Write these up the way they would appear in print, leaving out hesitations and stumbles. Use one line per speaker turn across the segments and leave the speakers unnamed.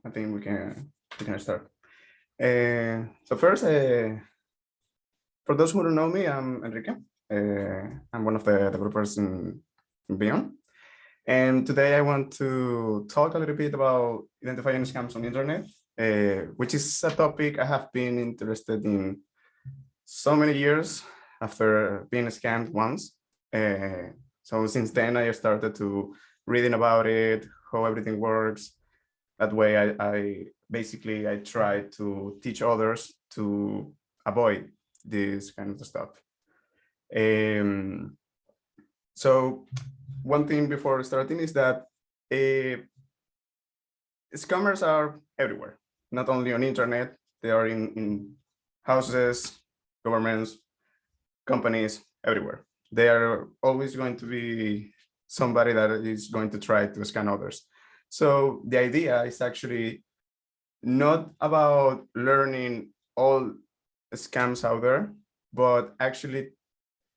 I think we can start. So first, for those who don't know me, I'm Enrique. I'm one of the developers in BEON. And today I want to talk a little bit about identifying scams on the internet, which is a topic I have been interested in so many years after being scammed once. So since then I started to reading about it, how everything works. That way I basically I try to teach others to avoid this kind of stuff. So one thing before starting is that scammers are everywhere, not only on internet, they are in houses, governments, companies, everywhere. They are always going to be somebody that is going to try to scam others. So the idea is actually not about learning all scams out there, but actually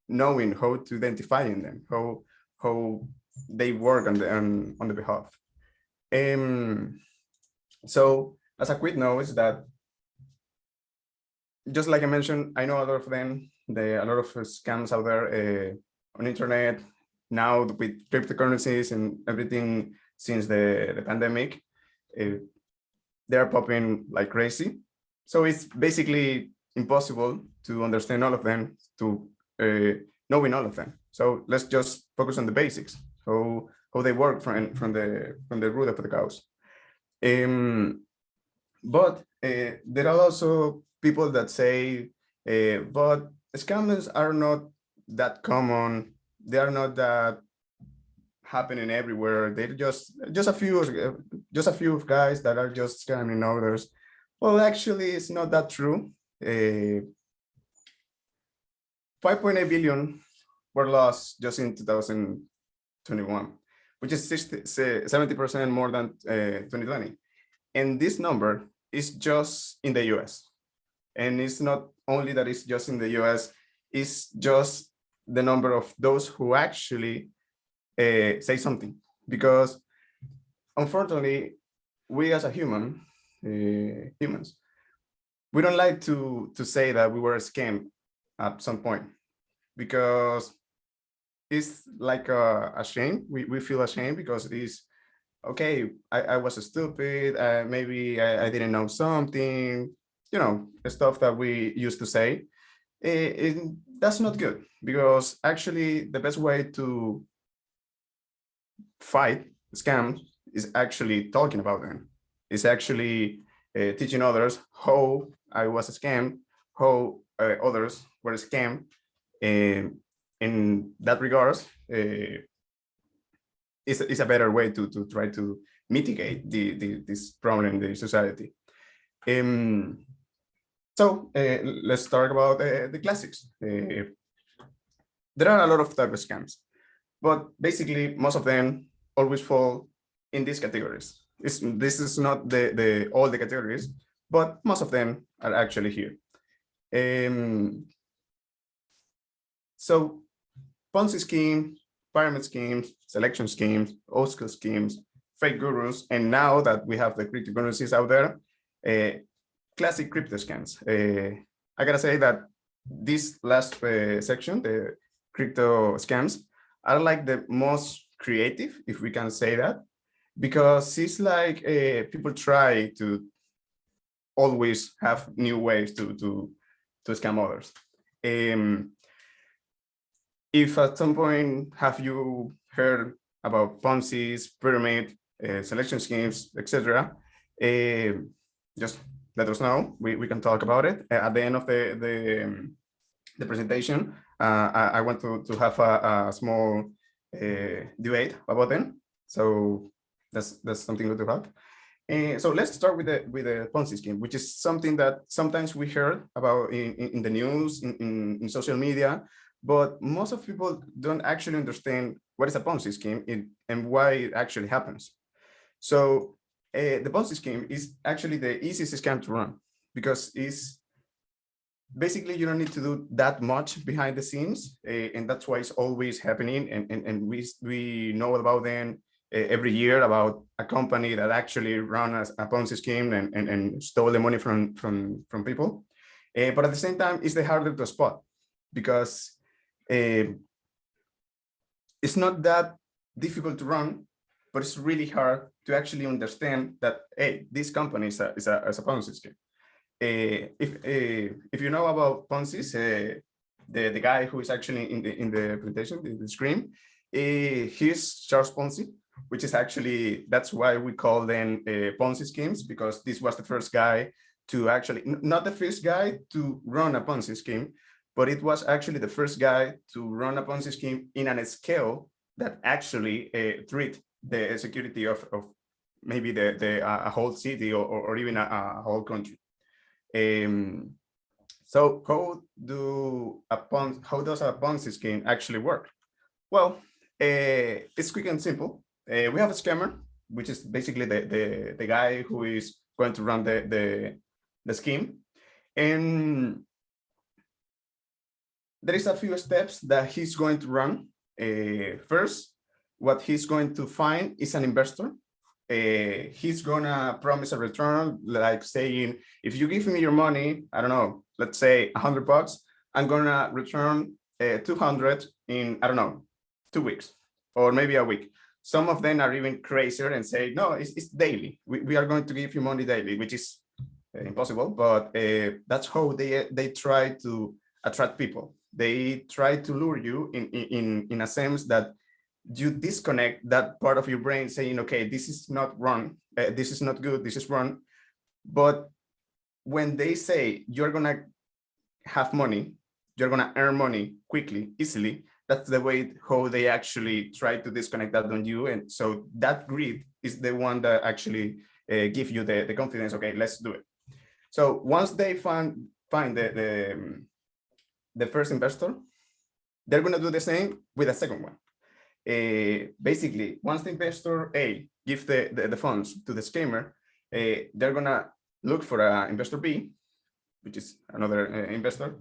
knowing how to identifying them, how they work on the behalf. So as a quick note is that, just like I mentioned, I know a lot of them. A lot of scams out there on internet now with cryptocurrencies and everything since the pandemic. They're popping like crazy. So it's basically impossible to understand all of them, to knowing all of them. So let's just focus on the basics, how they work from the root of the cause. But there are also people that say, but scams are not that common. They are not that happening everywhere. They're just a few guys that are just scamming others. Well, actually, it's not that true. 5.8 billion were lost just in 2021, which is 70% more than 2020. And this number is just in the US. And it's not only that it's just in the US, it's just the number of those who actually say something. Because unfortunately, we as a humans, we don't like to say that we were scammed at some point, because it's like a shame. We feel ashamed because it's, okay, I was stupid, maybe I didn't know something, stuff that we used to say. That's not good, because actually the best way to fight scams is actually talking about them. It's actually teaching others how I was scammed, how others were scammed. In that regards, it's a better way to try to mitigate this problem in the society. So let's talk about the classics. There are a lot of type of scams, but basically most of them always fall in these categories. This is not all the categories, but most of them are actually here. So Ponzi schemes, pyramid schemes, selection schemes, Oscar schemes, fake gurus, and now that we have the cryptocurrencies out there, classic crypto scams. I gotta say that this last section, the crypto scams, are like the most creative, if we can say that, because it's like people try to always have new ways to scam others. If at some point have you heard about Ponzi's, pyramid, selection schemes, etc., just let us know. We can talk about it at the end of the presentation. I want to have a small debate about them. So that's something good to have. So let's start with the Ponzi scheme, which is something that sometimes we heard about in the news, in social media, but most of people don't actually understand what is a Ponzi scheme and why it actually happens. So the Ponzi scheme is actually the easiest scam to run, because it's basically you don't need to do that much behind the scenes, and that's why it's always happening, and we know about them. every year about a company that actually ran a Ponzi scheme and stole the money from people. But at the same time, it's the harder to spot because it's not that difficult to run, but it's really hard to actually understand that, hey, this company is a Ponzi scheme. If you know about Ponzi's, the guy who is actually in the presentation, the screen, he's Charles Ponzi, which is actually, that's why we call them Ponzi schemes, because this was the first guy to actually, not the first guy to run a Ponzi scheme, but it was actually the first guy to run a Ponzi scheme in a scale that actually threat the security of maybe a whole city or even a whole country. So how does a Ponzi scheme actually work? Well, it's quick and simple. We have a scammer, which is basically the guy who is going to run the scheme. And there is a few steps that he's going to run. First, what he's going to find is an investor. He's gonna promise a return, like saying, if you give me your money, I don't know, let's say $100, I'm gonna return 200 in, I don't know, 2 weeks or maybe a week. Some of them are even crazier and say, no, it's daily. We are going to give you money daily, which is impossible, but that's how they try to attract people. They try to lure you in a sense that you disconnect that part of your brain saying, okay, this is not wrong, this is not good, this is wrong. But when they say you're gonna have money, you're gonna earn money quickly, easily, that's the way how they actually try to disconnect that on you. And so that greed is the one that actually give you the confidence, okay, let's do it. So once they find the first investor, they're gonna do the same with a second one. Basically, once the investor A gives the funds to the scammer, they're gonna look for investor B, which is another investor,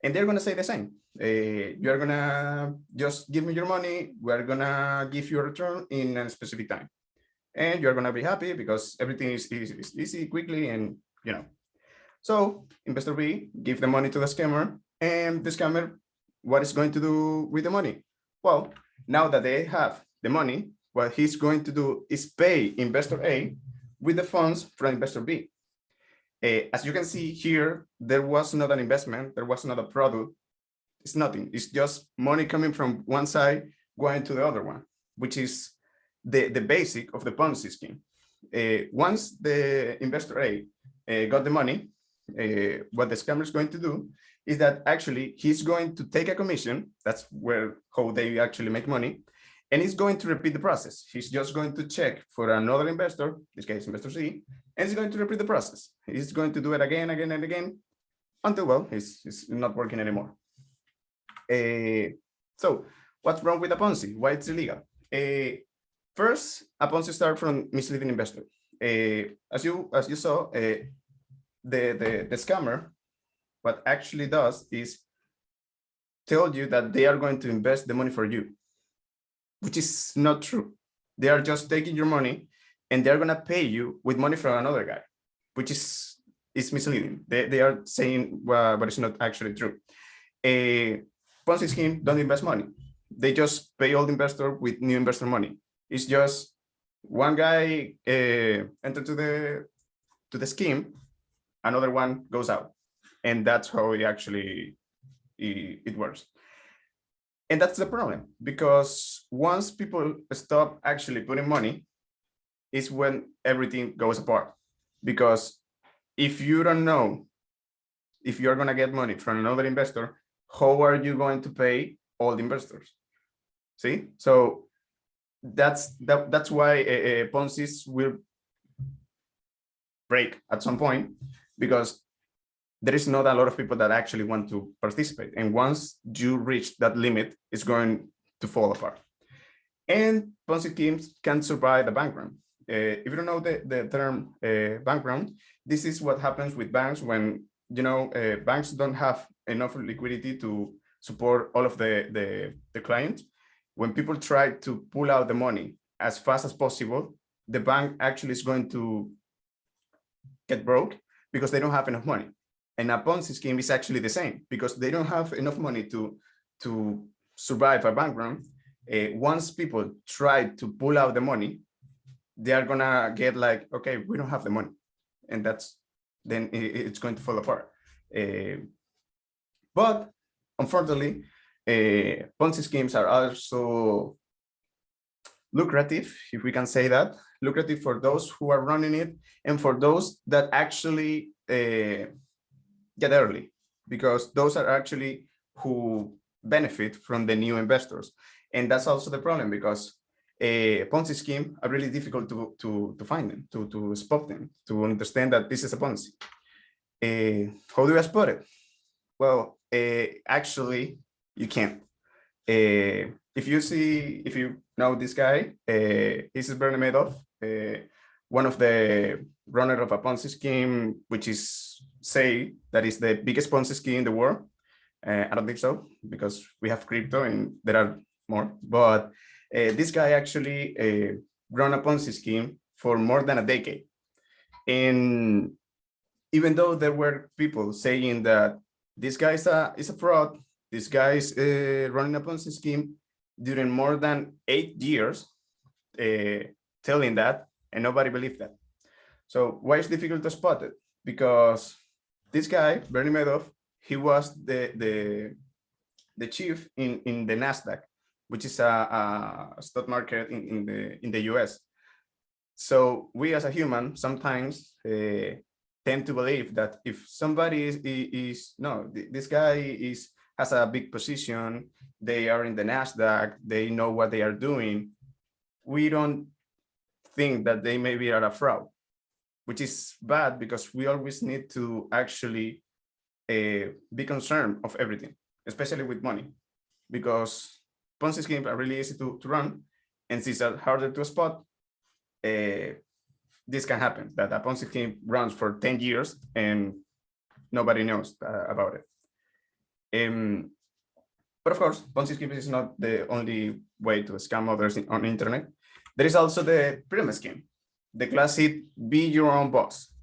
and they're gonna say the same. You're gonna just give me your money, we're gonna give you a return in a specific time. And you're gonna be happy because everything is easy, quickly, and you know. So investor B give the money to the scammer, and the scammer, what is going to do with the money? Well, now that they have the money, what he's going to do is pay investor A with the funds from investor B. As you can see here, there was not an investment, there was not a product. It's nothing. It's just money coming from one side going to the other one, which is the basic of the Ponzi scheme. Once the investor A got the money, what the scammer is going to do is that actually he's going to take a commission. That's how they actually make money. And he's going to repeat the process. He's just going to check for another investor, in this case, investor C, and he's going to repeat the process. He's going to do it again, again, and again, until, well, it's not working anymore. So what's wrong with a Ponzi? Why it's illegal? First, a Ponzi starts from misleading investor. As you saw, the scammer, what actually does is tell you that they are going to invest the money for you, which is not true. They are just taking your money and they're going to pay you with money from another guy, which is misleading. They are saying, well, but it's not actually true. A Ponzi scheme don't invest money. They just pay old investor with new investor money. It's just one guy enter to the scheme, another one goes out. And that's how it actually it works. And that's the problem, because once people stop actually putting money, is when everything goes apart. Because if you don't know if you're going to get money from another investor, how are you going to pay all the investors? See, so that's why Ponzi's will break at some point, because there is not a lot of people that actually want to participate. And once you reach that limit, it's going to fall apart. And Ponzi schemes can survive the bank run. If you don't know the term bank run, this is what happens with banks when, you know, banks don't have enough liquidity to support all of the clients. When people try to pull out the money as fast as possible, the bank actually is going to get broke because they don't have enough money. And a Ponzi scheme is actually the same because they don't have enough money to survive a bank run. Once people try to pull out the money, they are gonna get like, okay, we don't have the money, and then it's going to fall apart. But unfortunately, Ponzi schemes are also lucrative, if we can say that, lucrative for those who are running it and for those that actually get early, because those are actually who benefit from the new investors. And that's also the problem, because a Ponzi scheme are really difficult to find them, to spot them, to understand that this is a Ponzi. How do I spot it? Well, actually, you can't. If you know this guy, this is Bernie Madoff, one of the runner of a Ponzi scheme, which is say that is the biggest Ponzi scheme in the world. I don't think so, because we have crypto and there are more. But this guy actually run a Ponzi scheme for more than a decade. And even though there were people saying that this guy is a fraud, this guy is running a Ponzi scheme during more than 8 years, telling that, and nobody believed that. So why is it difficult to spot it? Because this guy, Bernie Madoff, he was the chief in the Nasdaq, which is a stock market in the US. So we as a human sometimes tend to believe that if somebody this guy has a big position, they are in the Nasdaq, they know what they are doing, we don't think that they maybe are a fraud, which is bad, because we always need to actually be concerned of everything, especially with money, because Ponzi schemes are really easy to run, and since they're harder to spot, this can happen, that a Ponzi scheme runs for 10 years and nobody knows about it. But of course, Ponzi scheme is not the only way to scam others on the internet. There is also the pyramid scheme, the classic be your own boss.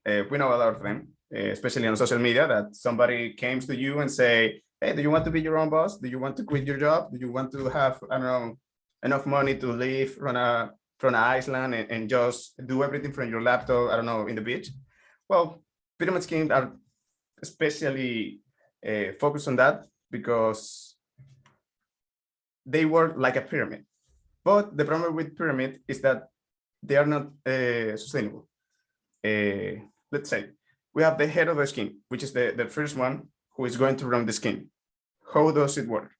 We know a lot of them, especially on social media, that somebody comes to you and say, hey, do you want to be your own boss? Do you want to quit your job? Do you want to have, I don't know, enough money to live from an island and just do everything from your laptop, I don't know, in the beach? Well, pyramid schemes are especially focused on that because they work like a pyramid. But the problem with pyramid is that they are not sustainable. Let's say we have the head of the scheme, which is the first one who is going to run the scheme. How does it work?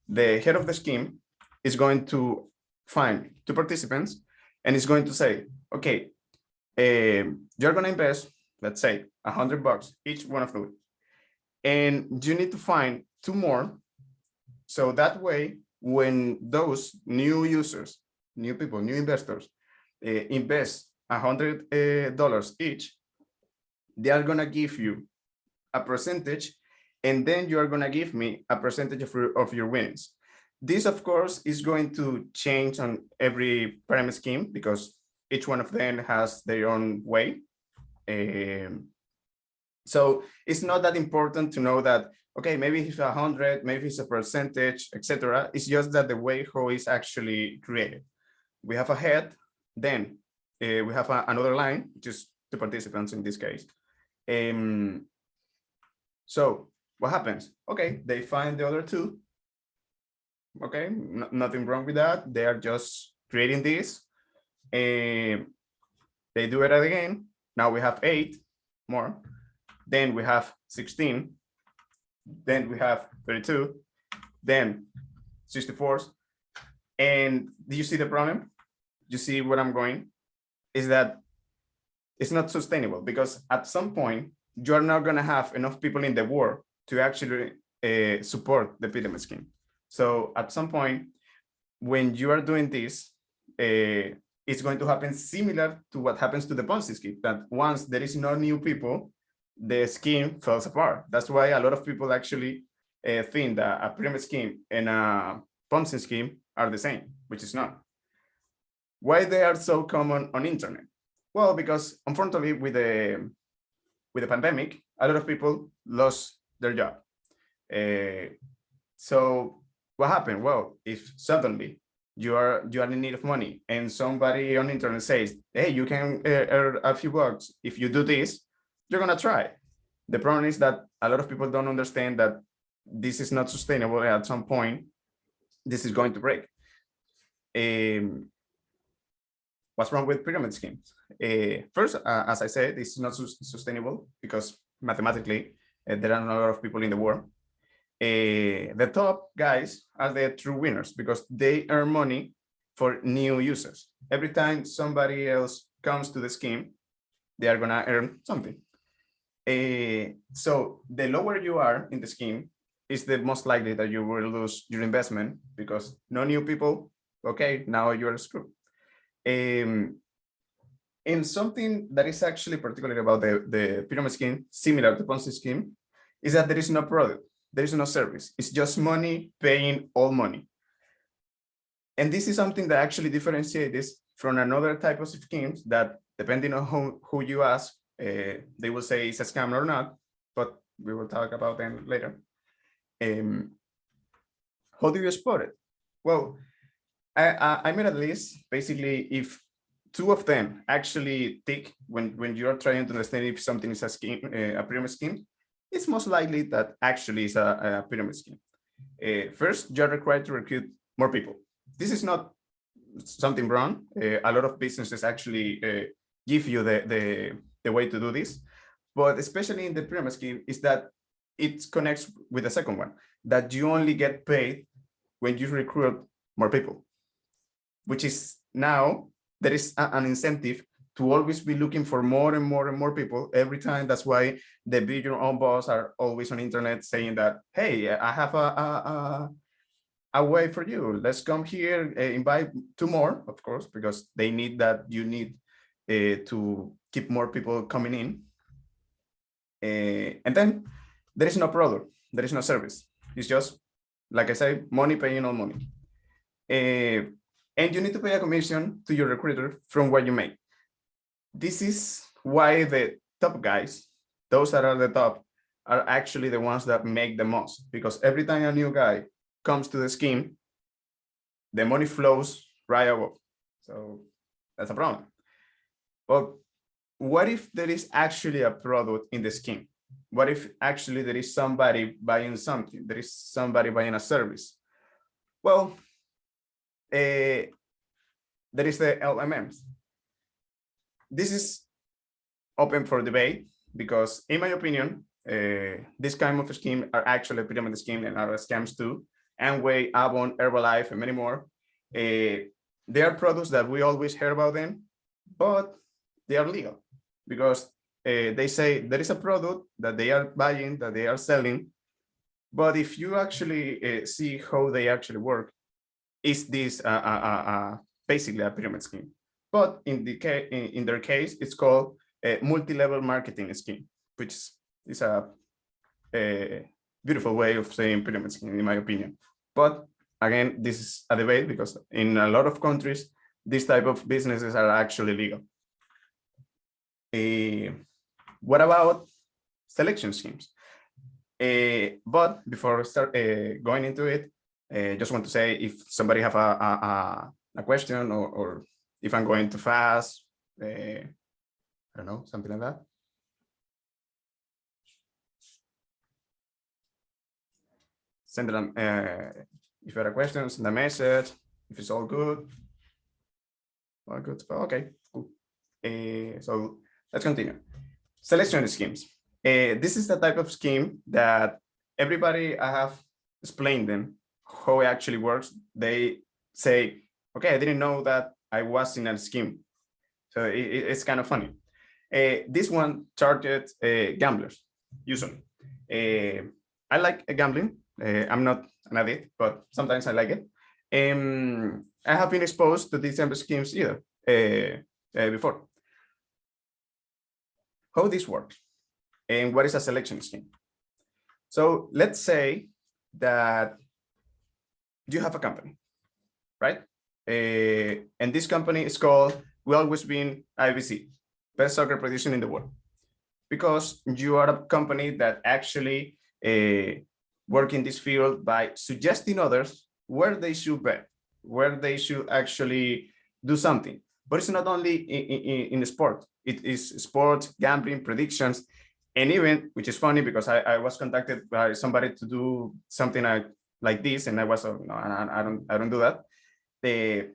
The head of the scheme is going to find 2 participants and is going to say, okay, you're going to invest, let's say, $100 each one of them, and you need to find 2 more, so that way when those new users, new people, new investors invest $100 each, they are going to give you a percentage, and then you are going to give me a percentage of your winnings. This, of course, is going to change on every pyramid scheme because each one of them has their own way. So it's not that important to know that, okay, maybe it's 100, maybe it's a percentage, etc. It's just that the way how it's actually created. We have a head, then we have another line, which is 2 participants in this case. So what happens? Okay, they find the other 2. Okay, nothing wrong with that. They are just creating this. They do it again. Now we have 8 more. Then we have 16. Then we have 32. Then 64. And do you see the problem? You see where I'm going? Is that it's not sustainable, because at some point you are not going to have enough people in the world to actually support the pyramid scheme. So at some point, when you are doing this, it's going to happen similar to what happens to the Ponzi scheme, that once there is no new people, the scheme falls apart. That's why a lot of people actually think that a pyramid scheme and a Ponzi scheme are the same, which is not. Why they are so common on internet? Well, because unfortunately with the pandemic, a lot of people lost their job. So what happened? Well, if suddenly you are in need of money and somebody on the internet says, hey, you can earn a few bucks if you do this, you're gonna try. The problem is that a lot of people don't understand that this is not sustainable. At some point, this is going to break. What's wrong with pyramid schemes? First, as I said, this is not sustainable because mathematically, there are not a lot of people in the world. The top guys are the true winners because they earn money for new users. Every time somebody else comes to the scheme, they are gonna earn something. So the lower you are in the scheme is the most likely that you will lose your investment because no new people, okay, now you're screwed. And something that is actually particular about the pyramid scheme, similar to Ponzi scheme, is that there is no product, there is no service. It's just money paying all money. And this is something that actually differentiates this from another type of schemes that, depending on who you ask, they will say it's a scam or not, but we will talk about them later. How do you spot it? Well, I made a list. Basically, if two of them actually tick when you're trying to understand if something is a scheme, a pyramid scheme, it's most likely that actually is a pyramid scheme. First, you're required to recruit more people. This is not something wrong. A lot of businesses actually give you the way to do this, but especially in the pyramid scheme is that it connects with the second one, that you only get paid when you recruit more people, which is now there is an incentive to always be looking for more and more and more people every time. That's why the Be Your Own Boss are always on internet saying that, hey, I have a way for you. Let's come here, invite two more, of course, because they need that. You need to keep more people coming in. And then there is no product, there is no service. It's just, like I say, money paying all money. And you need to pay a commission to your recruiter from what you make. This is why the top guys, those that are the top, are actually the ones that make the most, because every time a new guy comes to the scheme, the money flows right above. So that's a problem. But what if there is actually a product in the scheme? What if actually there is somebody buying something? There is somebody buying a service? Well, there is the MLMs. This is open for debate because, in my opinion, this kind of scheme are actually a pyramid scheme and are scams too. Amway, Avon, Herbalife, and many more. They are products that we always hear about them, but they are legal because they say there is a product that they are buying, that they are selling. But if you actually see how they actually work, is this basically a pyramid scheme? But in their case, it's called a multi-level marketing scheme, which is a beautiful way of saying pyramid scheme, in my opinion. But again, this is a debate because in a lot of countries, this type of businesses are actually legal. What about selection schemes? But before I start going into it, just want to say if somebody have a question or if I'm going too fast, I don't know, something like that. Send them, if you have a question, send a message. If it's all good. All good. Okay, cool. So let's continue. Selection schemes. This is the type of scheme that everybody I have explained them how it actually works. They say, okay, I didn't know that I was in a scheme. So it's kind of funny. This one targets gamblers, usually. I like gambling. I'm not an addict, but sometimes I like it. I have been exposed to these type of schemes either before. How this works and what is a selection scheme? So let's say that you have a company, right? And this company is called We Always Win IBC, best soccer prediction in the world, because you are a company that actually work in this field by suggesting others where they should bet, where they should actually do something. But it's not only in the sport. It is sports, gambling, predictions, and even, which is funny because I was contacted by somebody to do something like this, and I was, no, I don't do that. The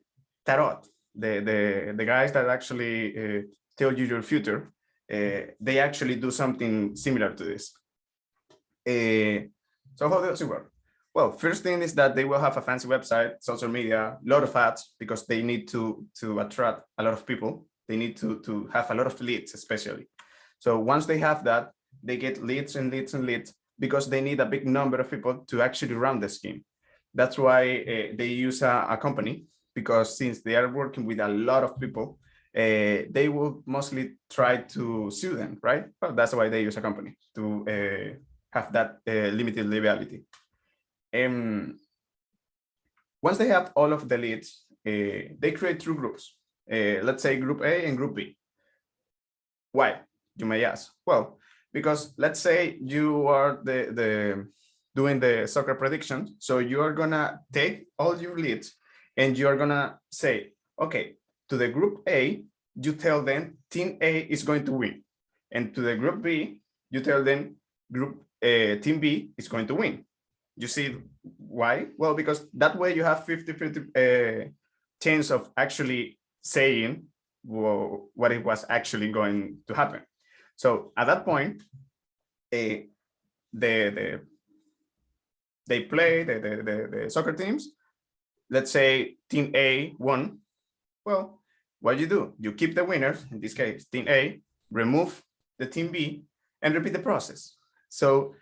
tarot, the guys that actually tell you your future, they actually do something similar to this. So how does it work? Well, first thing is that they will have a fancy website, social media, a lot of ads, because they need to attract a lot of people. They need to have a lot of leads, especially. So once they have that, they get leads and leads and leads, because they need a big number of people to actually run the scheme. That's why they use a company, because since they are working with a lot of people, they will mostly try to sue them, right? Well, that's why they use a company, to have that limited liability. Once they have all of the leads, they create two groups. Let's say group A and group B. Why, you may ask? Well, because let's say you are doing the soccer prediction. So you are gonna take all your leads and you're gonna say, okay, to the group A, you tell them team A is going to win. And to the group B, you tell them team B is going to win. You see why? Well, because that way you have 50-50 chance of actually saying what it was actually going to happen. So at that point, they play the soccer teams. Let's say team A won. Well, what do? You keep the winners, in this case, team A, remove the team B, and repeat the process. So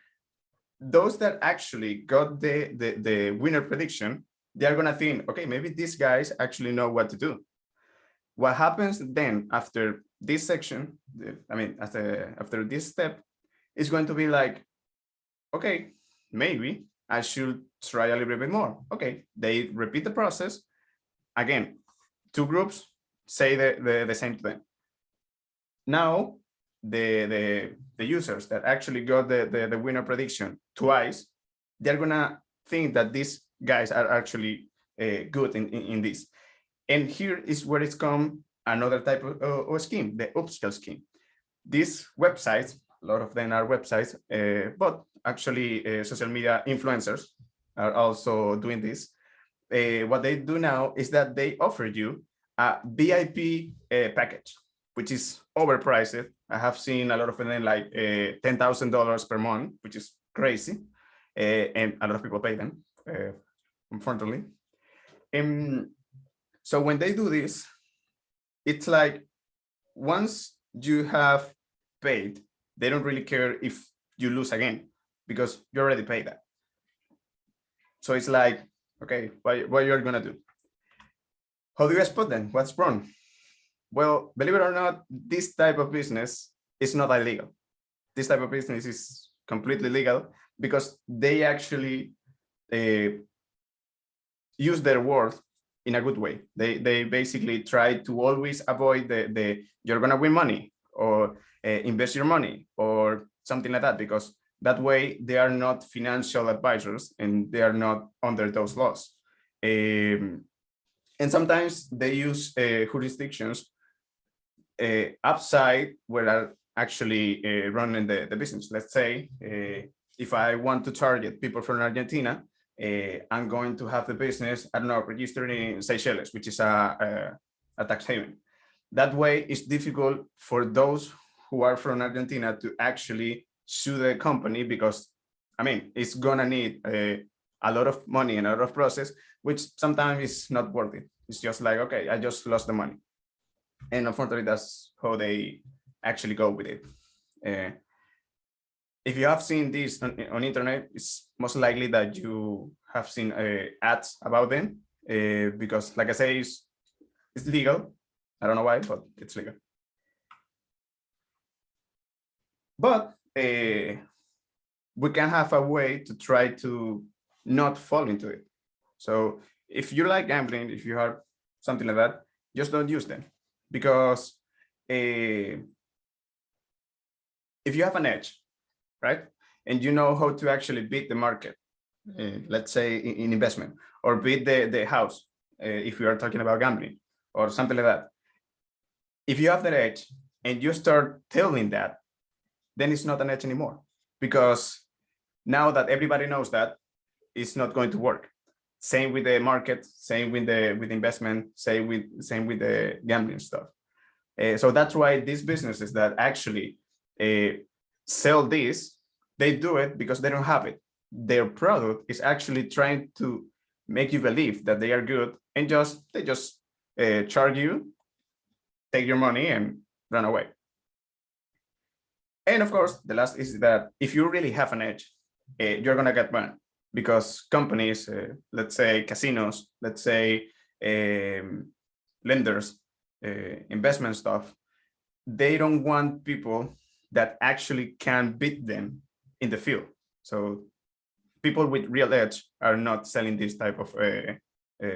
those that actually got the winner prediction, they are gonna think, okay, maybe these guys actually know what to do. What happens then after this section, after this step, is going to be like, okay, maybe I should try a little bit more. Okay, they repeat the process. Again, two groups say the same thing. Now, the users that actually got the winner prediction twice, they're gonna think that these guys are actually good in this. And here is where it's come another type of scheme, the upscale scheme. These websites, a lot of them are websites, but actually social media influencers are also doing this. What they do now is that they offer you a VIP package, which is overpriced. I have seen a lot of them like $10,000 per month, which is crazy. And a lot of people pay them, unfortunately. So when they do this, it's like once you have paid, they don't really care if you lose again, because you already paid that. So it's like, okay, what you're gonna do? How do you spot them? What's wrong? Well, believe it or not, this type of business is not illegal. This type of business is completely legal, because they actually use their word in a good way. They basically try to always avoid the you're gonna win money, or invest your money, or something like that, because that way they are not financial advisors and they are not under those laws. And sometimes they use jurisdictions outside where are actually running the business. Let's say if I want to target people from Argentina, I'm going to have the business, I don't know, registered in Seychelles, which is a tax haven. That way it's difficult for those who are from Argentina to actually sue the company, because I mean, it's gonna need a lot of money and a lot of process, which sometimes is not worth it. It's just like, okay, I just lost the money. And unfortunately, that's how they actually go with it. If you have seen this on internet, it's most likely that you have seen ads about them, because like I say, it's legal. I don't know why, but it's legal. But we can have a way to try to not fall into it. So if you like gambling, if you are something like that, just don't use them. Because if you have an edge, right, and you know how to actually beat the market, let's say in investment, or beat the house, if we are talking about gambling or something like that, if you have that edge and you start telling that, then it's not an edge anymore, because now that everybody knows that, it's not going to work. Same with the market, same with the investment, same with the gambling stuff. So that's why these businesses that actually sell this, they do it because they don't have it. Their product is actually trying to make you believe that they are good, and they just charge you, take your money, and run away. And of course, the last is that if you really have an edge, you're gonna get banned, because companies, let's say casinos, let's say lenders, investment stuff, they don't want people that actually can beat them in the field. So people with real edge are not selling this type of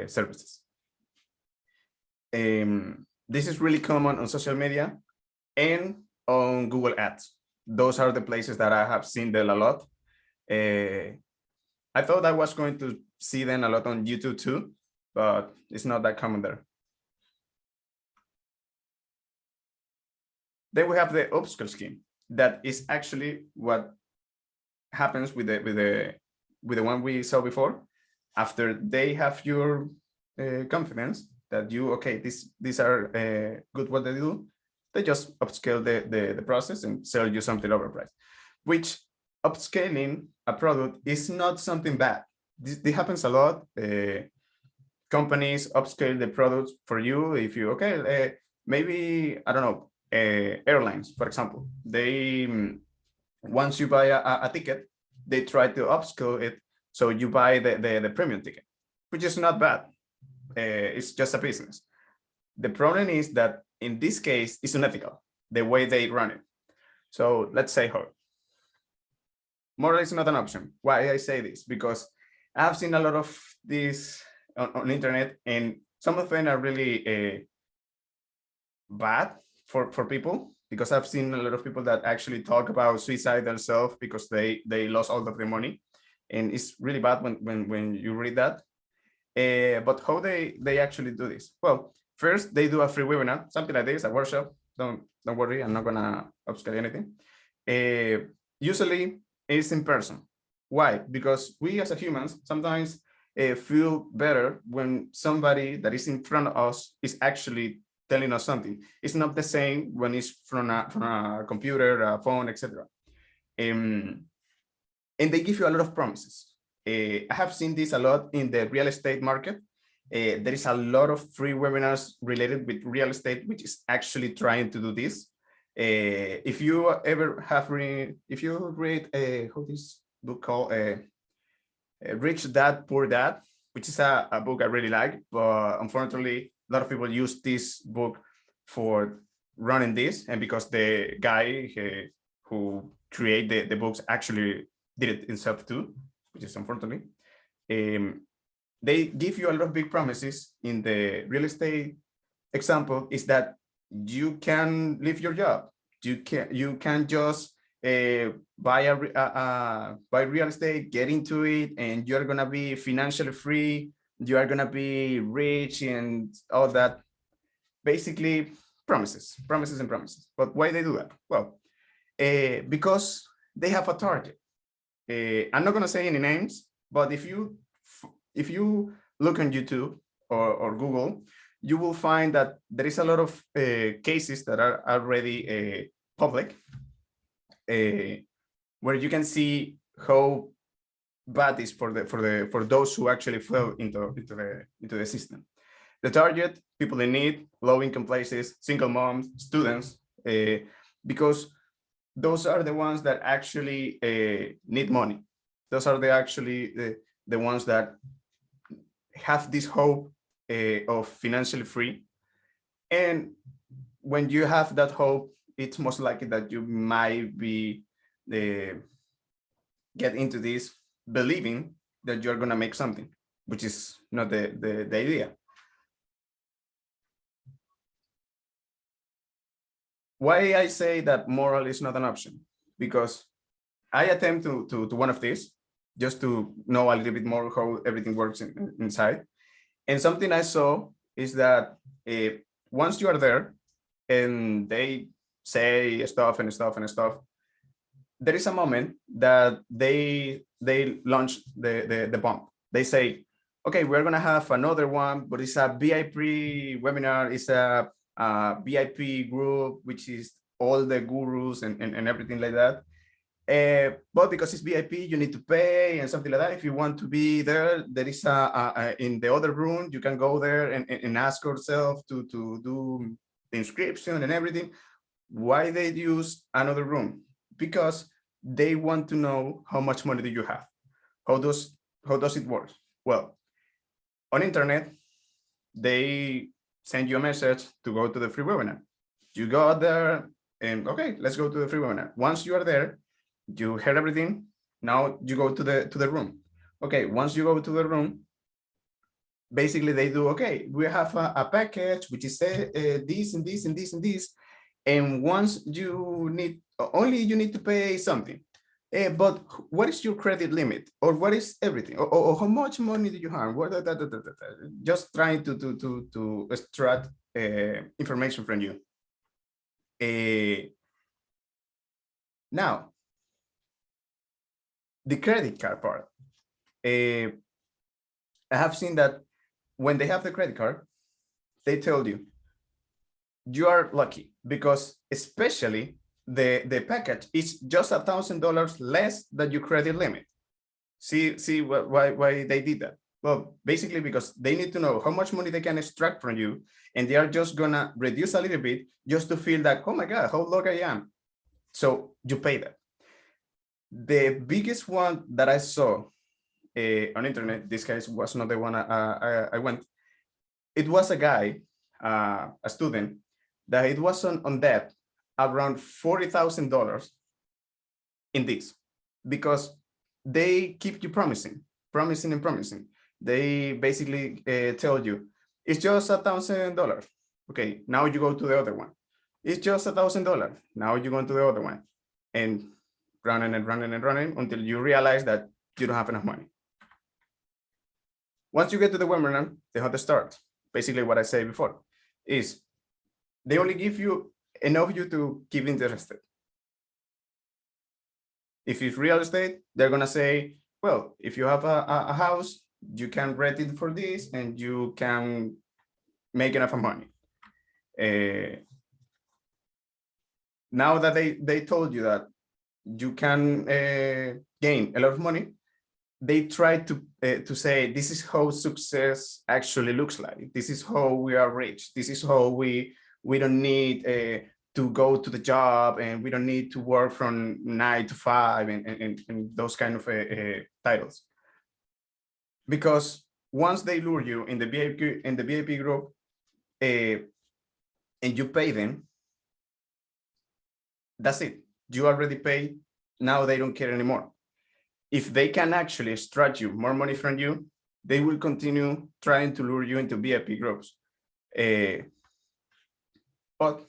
services. This is really common on social media and on Google Ads. Those are the places that I have seen them a lot. I thought I was going to see them a lot on YouTube too, but it's not that common there. Then we have the upscale scheme. That is actually what happens with the one we saw before. After they have your confidence that you, okay, these are good what they do, they just upscale the process and sell you something overpriced, which upscaling a product is not something bad. This happens a lot. Companies upscale the products for you. If you, okay, maybe, I don't know, airlines, for example, they, once you buy a ticket, they try to upscale it. So you buy the premium ticket, which is not bad. It's just a business. The problem is that in this case, it's unethical, the way they run it. So let's say how. More is not an option. Why I say this? Because I've seen a lot of these on internet, and some of them are really bad for people, because I've seen a lot of people that actually talk about suicide themselves because they lost all of their money, and it's really bad when you read that. But how they actually do this? Well, first they do a free webinar, something like this, a workshop. Don't worry, I'm not gonna upscale anything. Usually it's in person. Why? Because we as a humans sometimes feel better when somebody that is in front of us is actually telling us something. It's not the same when it's from a computer, a phone, etc. And they give you a lot of promises. I have seen this a lot in the real estate market. There is a lot of free webinars related with real estate, which is actually trying to do this. If you ever have if you read how this book called Rich Dad Poor Dad, which is a book I really like, but unfortunately a lot of people use this book for running this, and because the guy who created the books actually did it himself too, which is unfortunately. They give you a lot of big promises. In the real estate example is that you can leave your job. You can just buy real estate, get into it, and you're gonna be financially free. You are gonna be rich and all that. Basically, promises. But why they do that? Well, because they have a target. I'm not gonna say any names, but if you look on YouTube or Google, you will find that there is a lot of cases that are already public, where you can see how bad is for those who actually fell into the system. The target: people in need, low-income places, single moms, students, because those are the ones that actually need money. Those are the ones that have this hope of financially free. And when you have that hope, it's most likely that you might be get into this believing that you're going to make something, which is not the idea. why I say that moral is not an option, because I attempt to one of these just to know a little bit more how everything works inside. And something I saw is that once you are there and they say stuff and stuff and stuff, there is a moment that they launch the bomb. They say, okay, we're gonna have another one, but it's a VIP webinar. It's a VIP group, which is all the gurus and everything like that. But because it's VIP, you need to pay and something like that. If you want to be there, there is in the other room, you can go there and ask yourself to do the inscription and everything. Why they use another room? Because they want to know how much money do you have. How does it work? Well, on internet, they send you a message to go to the free webinar. You go out there and okay, let's go to the free webinar. Once you are there, you heard everything. Now you go to the room. Okay, once you go to the room, basically they do, okay, we have a package which is this and this and this and this. And once you need, only you need to pay something. But what is your credit limit, or what is everything, or how much money do you have? Just trying to extract information from you. Now, the credit card part. I have seen that when they have the credit card, they tell you, you are lucky, because especially the package is just $1,000 less than your credit limit. See why they did that? Well, basically because they need to know how much money they can extract from you, and they are just gonna reduce a little bit just to feel that, oh my God, how lucky I am. So you pay that. The biggest one that I saw on internet, this case was not the one I went. It was a guy, a student, that it was on debt around $40,000 in this, because they keep you promising. They basically tell you, it's just $1,000. Okay, now you go to the other one. It's just $1,000. Now you go to the other one, and running until you realize that you don't have enough money. Once you get to the webinar, they have to start. Basically what I said before is they only give you enough you to keep interested. If it's real estate, they're gonna say, well, if you have a house, you can rent it for this and you can make enough money. Now that they told you that you can gain a lot of money, they try to say, this is how success actually looks like. This is how we are rich. This is how we don't need to go to the job, and we don't need to work from 9 to 5 and those kind of titles. Because once they lure you in the VIP group and you pay them, that's it. You already paid. Now they don't care anymore. If they can actually extract you more money from you, they will continue trying to lure you into VIP groups. But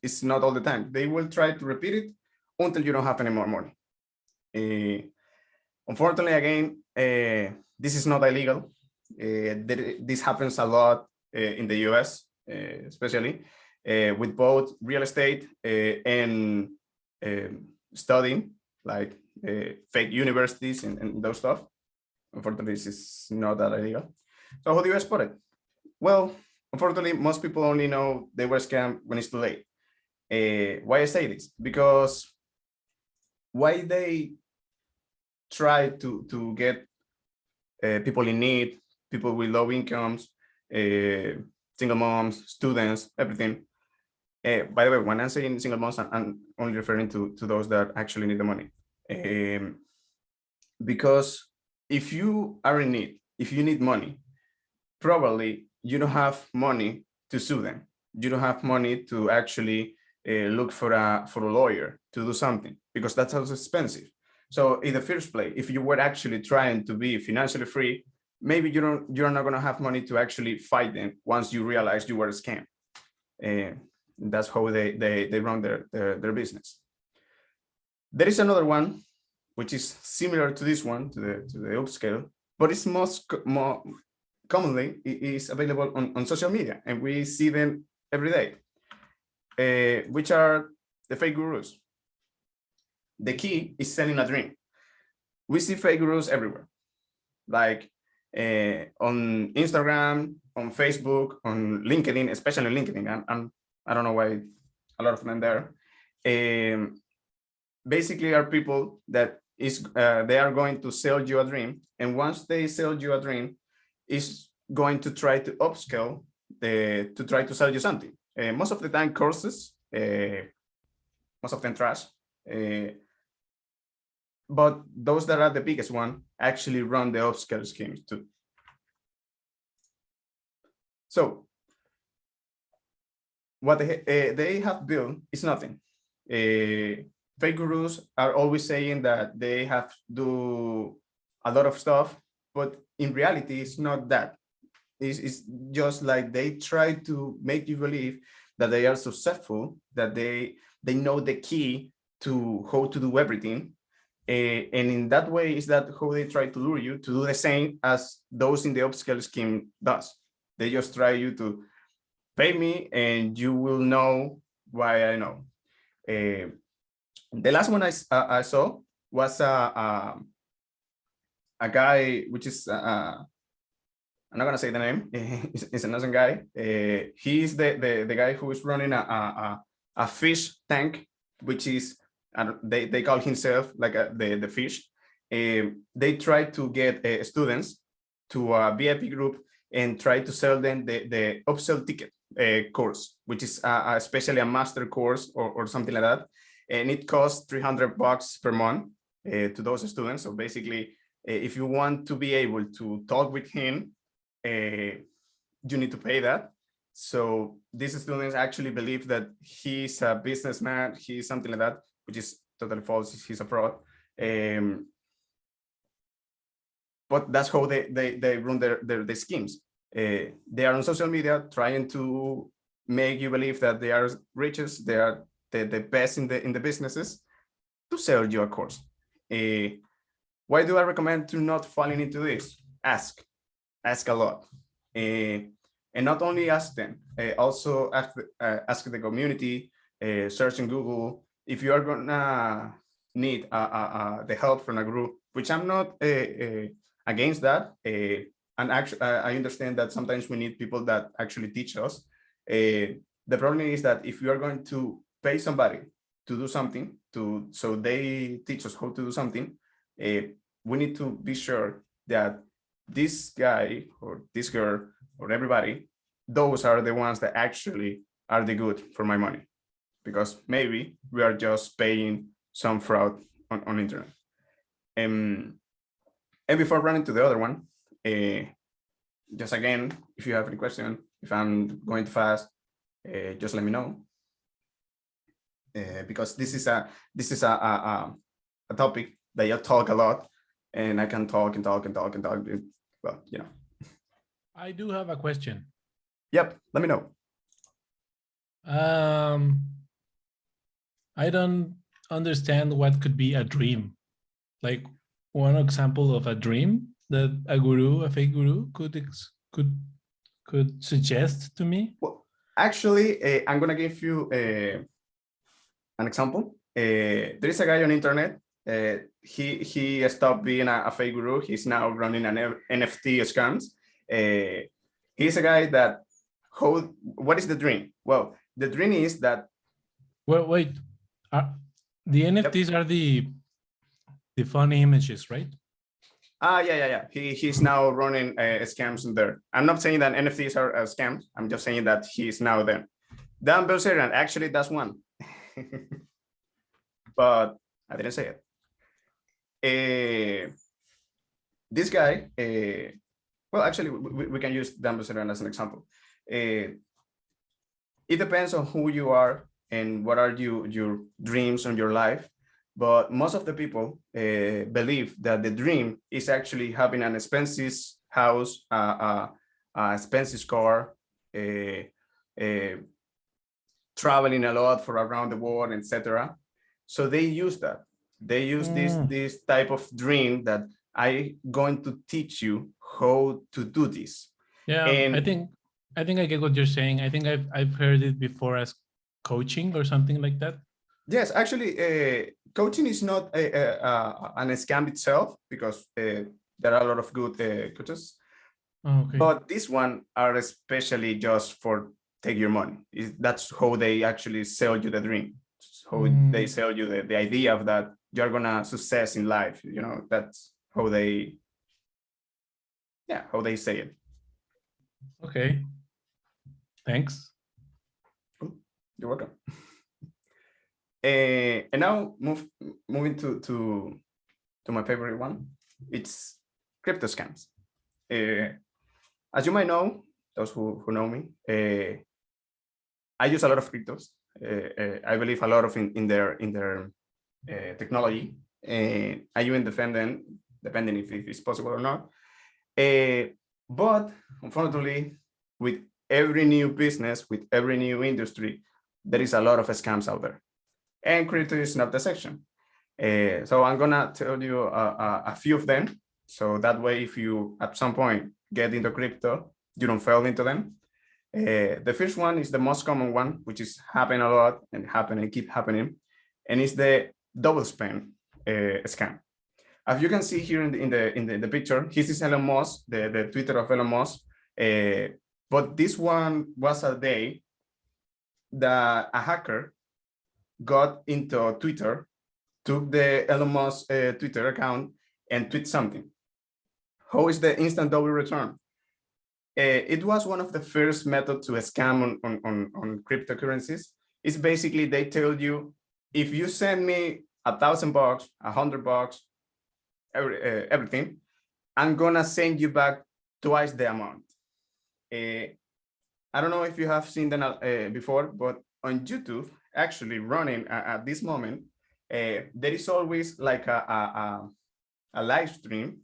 it's not all the time. They will try to repeat it until you don't have any more money. Unfortunately, again, this is not illegal. This happens a lot in the US, especially with both real estate and studying, like fake universities and those stuff. Unfortunately, this is not that illegal. So how do you spot it? Well, unfortunately, most people only know they were scammed when it's too late. Why I say this? Because why they try to get people in need, people with low incomes, single moms, students, everything. By the way, when I'm saying single moms, I'm only referring to those that actually need the money. Because if you are in need, if you need money, probably you don't have money to sue them. You don't have money to actually look for a lawyer to do something, because that's also expensive. So in the first place, if you were actually trying to be financially free, maybe you're not going to have money to actually fight them once you realize you were scammed. That's how they run their business. There is another one, which is similar to this one, to the upscale, but it's more commonly it is available on social media, and we see them every day, which are the fake gurus. The key is selling a dream. We see fake gurus everywhere, like on Instagram, on Facebook, on LinkedIn, especially LinkedIn. I don't know why a lot of them there. Basically are people that they are going to sell you a dream, and once they sell you a dream, is going to try to upscale to try to sell you something. Most of the time courses, most of them trash, but those that are the biggest one actually run the upscale schemes too. So what they have built is nothing. Fake gurus are always saying that they have to do a lot of stuff, but in reality, it's not that. It's just like they try to make you believe that they are successful, that they know the key to how to do everything. And in that way, is that how they try to lure you to do the same as those in the upscale scheme does. They just try you to pay me and you will know why I know. The last one I saw was a guy, which is I'm not gonna say the name. It's an awesome guy. He's the guy who is running a fish tank, which is they call himself like the fish. They try to get students to a VIP group and try to sell them the upsell ticket course, which is especially a master course or something like that. And it costs $300 per month to those students. So basically, if you want to be able to talk with him, you need to pay that. So these students actually believe that he's a businessman, he's something like that, which is totally false. He's a fraud. But that's how they run their schemes. They are on social media trying to make you believe that they are richest, they are the best in the businesses, to sell you a course. Why do I recommend to not falling into this? Ask a lot. And not only ask them, also ask the community, search in Google. If you are gonna need the help from a group, which I'm not against that, and actually I understand that sometimes we need people that actually teach us. The problem is that if you are going to pay somebody to do something, so they teach us how to do something, we need to be sure that this guy or this girl or everybody, those are the ones that actually are the good for my money, because maybe we are just paying some fraud on internet. And before running to the other one, just again, if you have any question, if I'm going too fast, just let me know. Because this is a topic that you talk a lot, and I can talk and talk and talk and talk. Well, you know.
I do have a question.
Yep, let me know.
I don't understand what could be a dream. Like one example of a dream that a fake guru could suggest to me.
Well, actually, I'm gonna give you an example. There is a guy on internet. He stopped being a fake guru. He's now running an NFT scams. He's a guy that what is the dream? Well, the dream is that.
Well, wait. The NFTs are the funny images, right?
Yeah. He's now running scams in there. I'm not saying that NFTs are scams. I'm just saying that he's now there. Dan Bilzerian, actually, that's one. But I didn't say it. This guy, well, actually, we can use Dan Bilzerian as an example. It depends on who you are and what are your dreams on your life. But most of the people believe that the dream is actually having an expensive house, expensive car, traveling a lot for around the world, etc. So they use that. They use this type of dream that I going to teach you how to do this.
Yeah,
And
I think I get what you're saying. I think I've heard it before as coaching or something like that.
yes, actually, coaching is not an scam itself, because there are a lot of good coaches.
Oh, okay.
But this one are especially just for take your money. That's how they actually sell you the dream. How they sell you the idea of that you're gonna success in life. You know, that's how they, yeah, how they say it.
Okay. Thanks.
You're welcome. And now moving to my favorite one. It's crypto scams. As you might know, those who know me, I use a lot of cryptos. I believe a lot of in their technology. I even defend them, depending if it's possible or not. But unfortunately, with every new business, with every new industry, there is a lot of scams out there, and crypto is not the exception. So I'm gonna tell you a few of them. So that way, if you at some point get into crypto, you don't fall into them. The first one is the most common one, which is happening a lot and keep happening, and it's the double spend scam. As you can see here in the picture, this is Elon Musk, the Twitter of Elon Musk. But this one was a day that a hacker got into Twitter, took the Elon Musk Twitter account, and tweet something. How is the instant double return? It was one of the first methods to scam on cryptocurrencies. It's basically they tell you, if you send me $1,000, $100, everything, I'm gonna send you back twice the amount. I don't know if you have seen that before, but on YouTube, actually running at this moment, there is always like a live stream.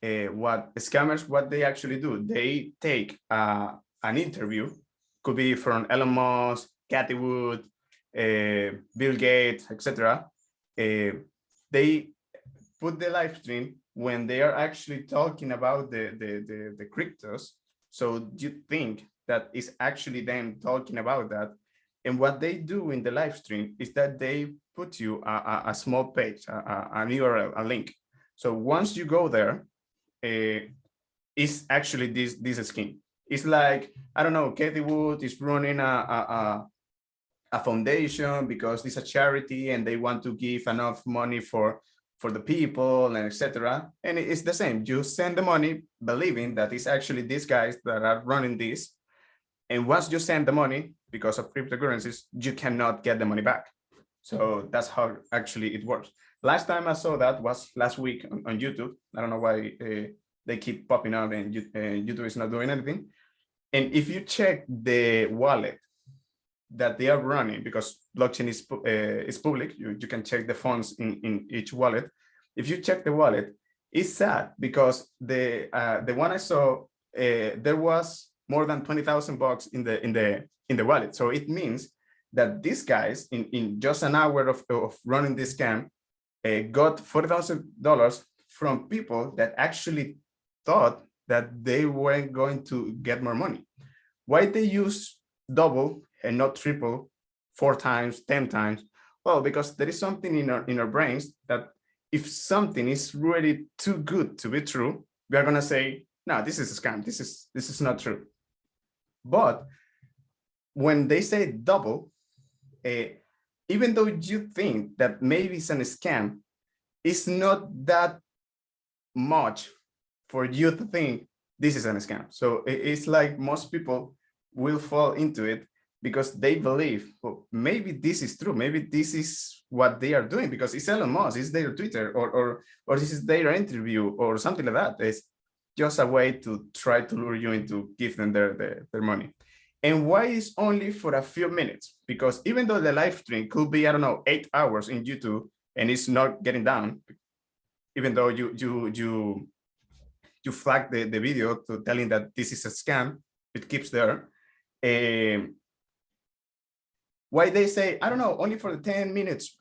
What scammers, what they actually do, they take an interview, could be from Elon Musk, Cathy Wood, Bill Gates, etc. They put the live stream when they are actually talking about the cryptos. So you think that is actually them talking about that. And what they do in the live stream is that they put you a small page, an URL, a link. So once you go there, it's actually this scheme. It's like, I don't know, Cathy Wood is running a foundation because it's a charity and they want to give enough money for the people and etc. And it's the same. You send the money believing that it's actually these guys that are running this. And once you send the money, because of cryptocurrencies, you cannot get the money back. So that's how actually it works. Last time I saw that was last week on YouTube. I don't know why they keep popping up and YouTube is not doing anything. And if you check the wallet that they are running, because blockchain is public, you can check the funds in each wallet. If you check the wallet, it's sad because the one I saw, there was more than $20,000 in the wallet. So it means that these guys in just an hour of running this scam got $40,000 from people that actually thought that they weren't going to get more money. Why they use double and not triple, 4 times, 10 times? Well, because there is something in our brains that if something is really too good to be true, we are gonna say, no, this is a scam. This is not true. But when they say double, even though you think that maybe it's a scam, it's not that much for you to think this is a scam. So it's like most people will fall into it because they believe, well, maybe this is true. Maybe this is what they are doing because it's Elon Musk, it's their Twitter, or this is their interview or something like that. It's just a way to try to lure you into give them their money. And why is only for a few minutes? Because even though the live stream could be, I don't know, 8 hours in YouTube and it's not getting down, even though you flag the video to telling that this is a scam, it keeps there. Why they say, I don't know, only for the 10 minutes,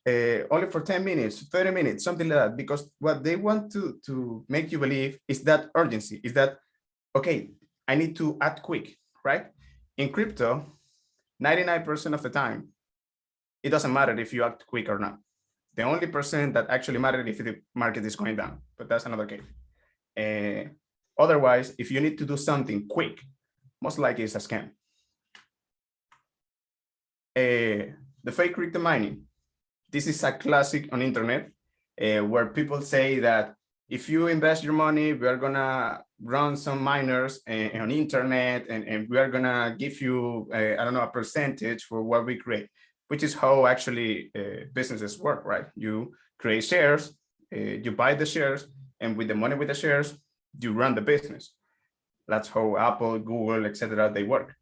only for 10 minutes, 30 minutes, something like that, because what they want to make you believe is that urgency, is that, okay, I need to act quick, right? In crypto, 99% of the time, it doesn't matter if you act quick or not. The only percent that actually matters if the market is going down, but that's another case. Otherwise, if you need to do something quick, most likely it's a scam. The fake crypto mining. This is a classic on internet where people say that if you invest your money, we are gonna run some miners on internet and we are gonna give you, I don't know, a percentage for what we create, which is how actually businesses work, right? You create shares, you buy the shares, and with the money with the shares, you run the business. That's how Apple, Google, etc. they work.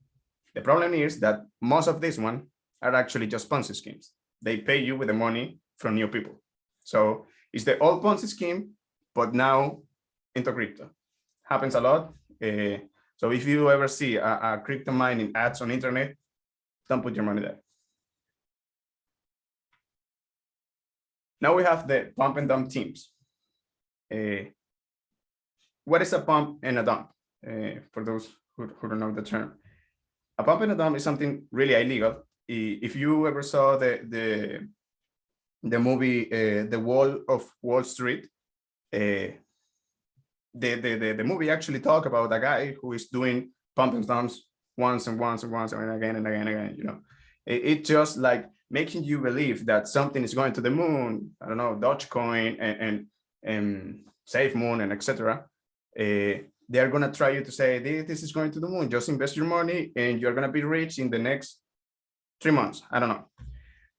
The problem is that most of these one are actually just Ponzi schemes. They pay you with the money from new people. So it's the old Ponzi scheme, but now into crypto. Happens a lot. So if you ever see a crypto mining ads on internet, don't put your money there. Now we have the pump and dump teams. What is a pump and a dump? For those who don't know the term. A pump and a dump is something really illegal. If you ever saw the movie The Wall of Wall Street, the movie actually talk about a guy who is doing pump and dumps once and once and once and again and again and again. You know, it's just like making you believe that something is going to the moon. I don't know, Dogecoin and SafeMoon and etc. They're gonna try you to say this is going to the moon. Just invest your money and you're gonna be rich in the next 3 months. I don't know.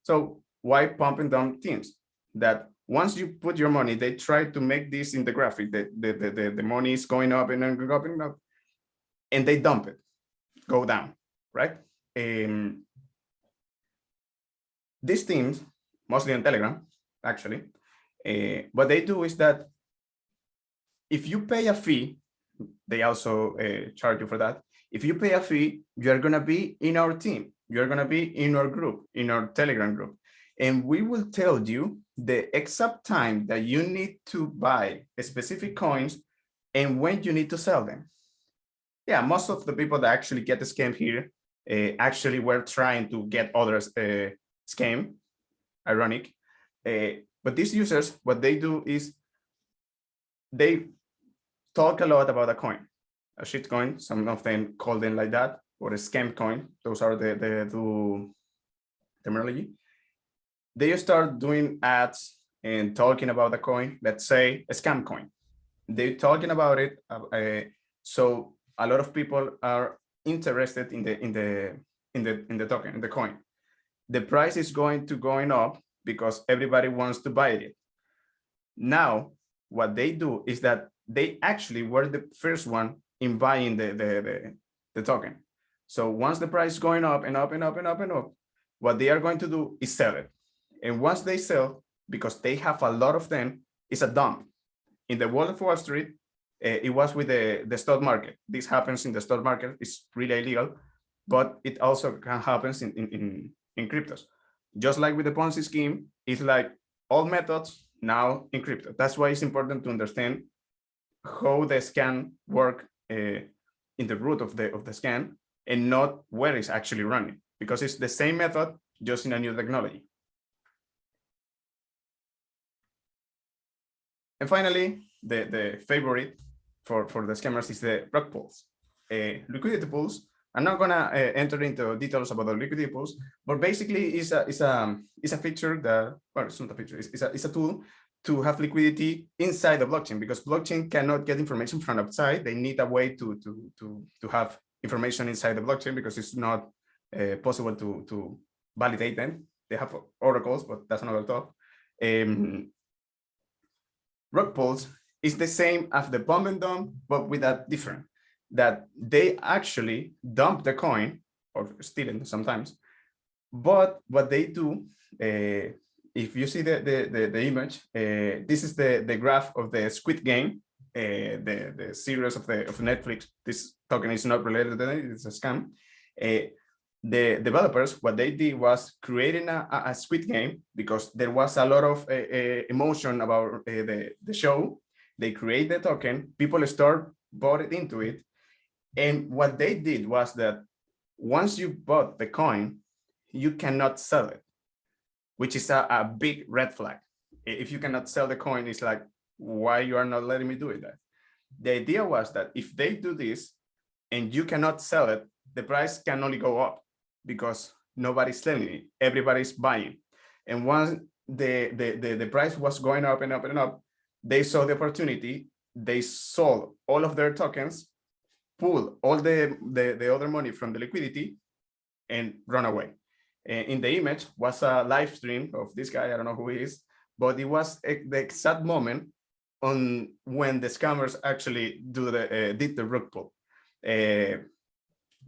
So why pump and dump teams? That once you put your money, they try to make this in the graphic. The money is going up and then up and up, and they dump it, go down, right? These teams, mostly on Telegram, actually, what they do is that if you pay a fee, they also charge you for that. If you pay a fee, you're gonna be in our team. You're gonna be in our group, in our Telegram group. And we will tell you the exact time that you need to buy specific coins and when you need to sell them. Yeah, most of the people that actually get the scam here actually were trying to get others scam, ironic. But these users, what they do is they talk a lot about a coin, a shit coin. Some of them call them like that, or a scam coin. Those are the terminology. They start doing ads and talking about the coin. Let's say a scam coin. They're talking about it. So a lot of people are interested in the token, in the coin. The price is going up because everybody wants to buy it. Now, what they do is that they actually were the first one in buying the token. So once the price is going up and up and up and up and up, what they are going to do is sell it. And once they sell, because they have a lot of them, it's a dump. In the Wall of Wall Street, it was with the stock market. This happens in the stock market. It's really illegal, but it also can happen in cryptos. Just like with the Ponzi scheme, it's like all methods now in crypto. That's why it's important to understand how the scam work in the root of the scam and not where it's actually running, because it's the same method, just in a new technology. And finally, the favorite for the scammers is the Rockpools. Liquidity pools. I'm not gonna enter into details about the liquidity pools, but basically it's a feature that, well, it's not a feature, it's a tool to have liquidity inside the blockchain, because blockchain cannot get information from outside. They need a way to have information inside the blockchain, because it's not possible to validate them. They have oracles, but that's another talk. Rug pulls is the same as the pump and dump, but with a different, that they actually dump the coin or steal it sometimes. But what they do, if you see the image, this is the graph of the Squid Game, the series of Netflix. This token is not related to it, it's a scam. the developers, what they did was creating a Squid Game, because there was a lot of emotion about the show. They create the token, people bought it into it. And what they did was that once you bought the coin, you cannot sell it, which is a big red flag. If you cannot sell the coin, it's like, why you are not letting me do it? The idea was that if they do this and you cannot sell it, the price can only go up, because nobody's selling it, everybody's buying. And once the price was going up and up and up, they saw the opportunity, they sold all of their tokens, pulled all the other money from the liquidity, and run away. In the image was a live stream of this guy, I don't know who he is, but it was the exact moment on when the scammers actually did the Rockpool.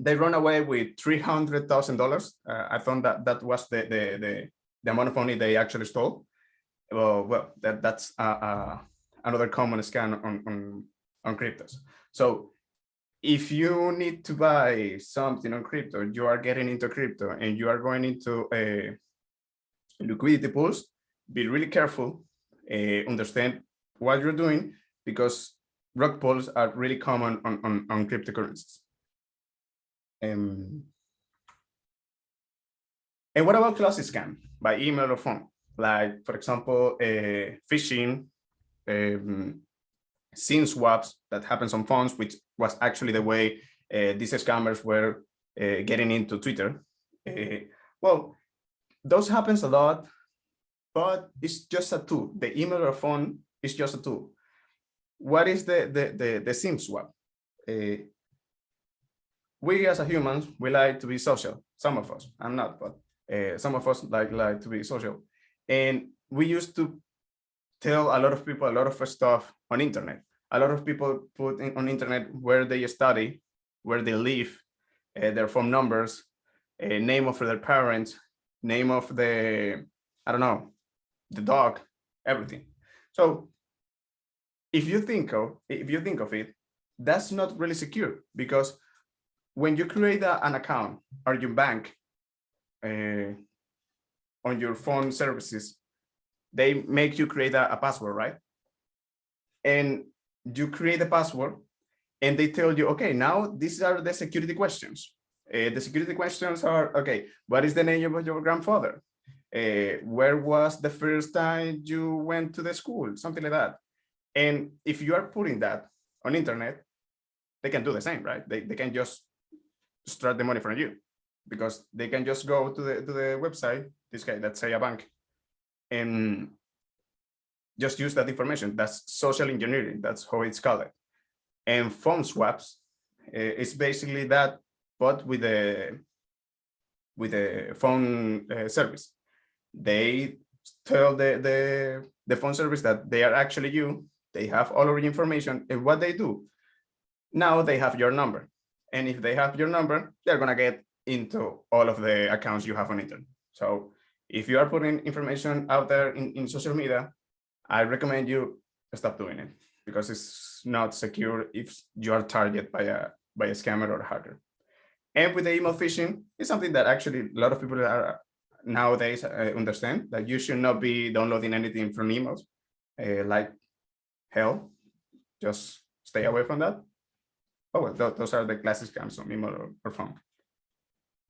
They run away with $300,000. I thought that was the amount of money they actually stole. Well, that's another common scam on cryptos. So if you need to buy something on crypto, you are getting into crypto and you are going into a liquidity pools, be really careful, understand what you're doing, because rug pulls are really common on cryptocurrencies. And what about classic scam by email or phone? Like, for example, phishing, SIM swaps that happens on phones, which was actually the way these scammers were getting into Twitter. Well, those happens a lot, but it's just a tool. The email or phone is just a tool. What is the SIM swap? We as a humans, we like to be social. Some of us, I'm not, but some of us like to be social. And we used to tell a lot of people a lot of stuff on internet. A lot of people put on internet where they study, where they live, their phone numbers, name of their parents, name of the, I don't know, the dog, everything. So if you think of it, that's not really secure, because when you create an account or your bank on your phone services, they make you create a password, right? And you create a password and they tell you, okay, now these are the security questions. The security questions are, okay, what is the name of your grandfather? Where was the first time you went to the school? Something like that. And if you are putting that on internet, they can do the same, right? They can just extract the money from you, because they can just go to the website, this guy, let's say a bank, and just use that information. That's social engineering. That's how it's called. And phone swaps is basically that, but with a phone service. They tell the phone service that they are actually you. They have all of your information, and what they do now, they have your number. And if they have your number, they're gonna get into all of the accounts you have on internet. So if you are putting information out there in social media, I recommend you stop doing it, because it's not secure if you are targeted by a scammer or a hacker. And with the email phishing, it's something that actually a lot of people are nowadays understand, that you should not be downloading anything from emails like hell. Just stay away from that. Oh, well, those are the classic scams on email or phone.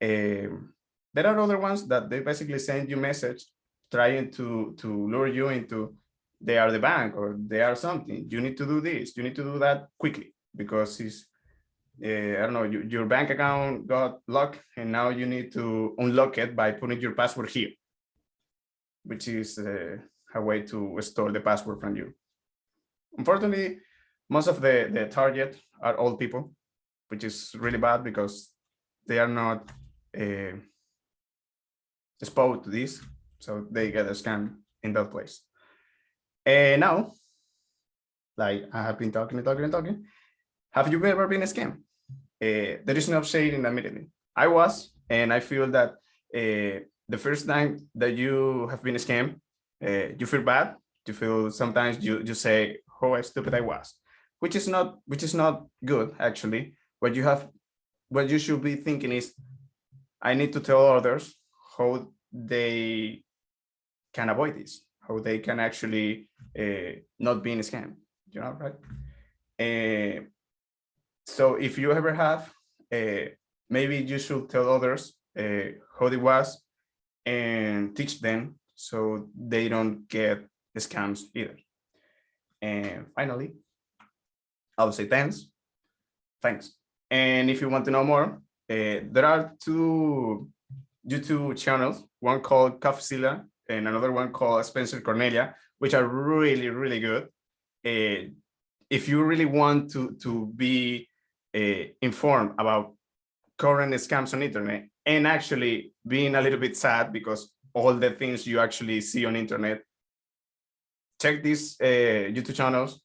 There are other ones that they basically send you message trying to lure you into, they are the bank or they are something. You need to do this, you need to do that quickly, because it's, I don't know, your bank account got locked and now you need to unlock it by putting your password here, which is a way to store the password from you. Unfortunately, most of the target are old people, which is really bad because they are not exposed to this, so they get a scam in that place. And now, like I have been talking. Have you ever been a scam? There is no shade in admitting it. I was, and I feel that the first time that you have been a scam, you feel bad. You feel sometimes you say, how stupid I was, which is not good actually. What you should be thinking is, I need to tell others how they can avoid this, how they can actually not be in a scam, you know, right? So if you ever have, maybe you should tell others how it was and teach them so they don't get scams either. And finally, I'll say thanks. And if you want to know more, there are two YouTube channels, one called Coffeezilla and another one called Spencer Cornelia, which are really, really good. If you really want to be informed about current scams on internet and actually being a little bit sad because all the things you actually see on internet, check these YouTube channels.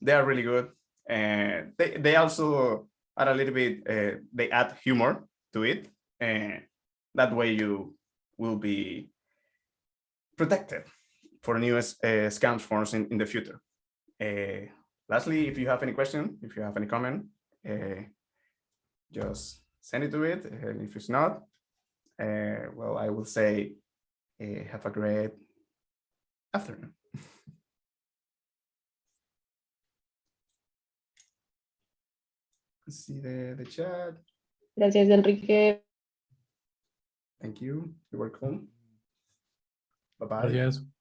They are really good. And they also are a little bit, they add humor to it. And that way you will be protected for newest scams forms in the future. Lastly, if you have any question, if you have any comment, just send it to it. And if it's not, well, I will say have a great afternoon. Let's see the chat.
Gracias, Enrique.
Thank you. You're welcome. Bye-bye.
Gracias.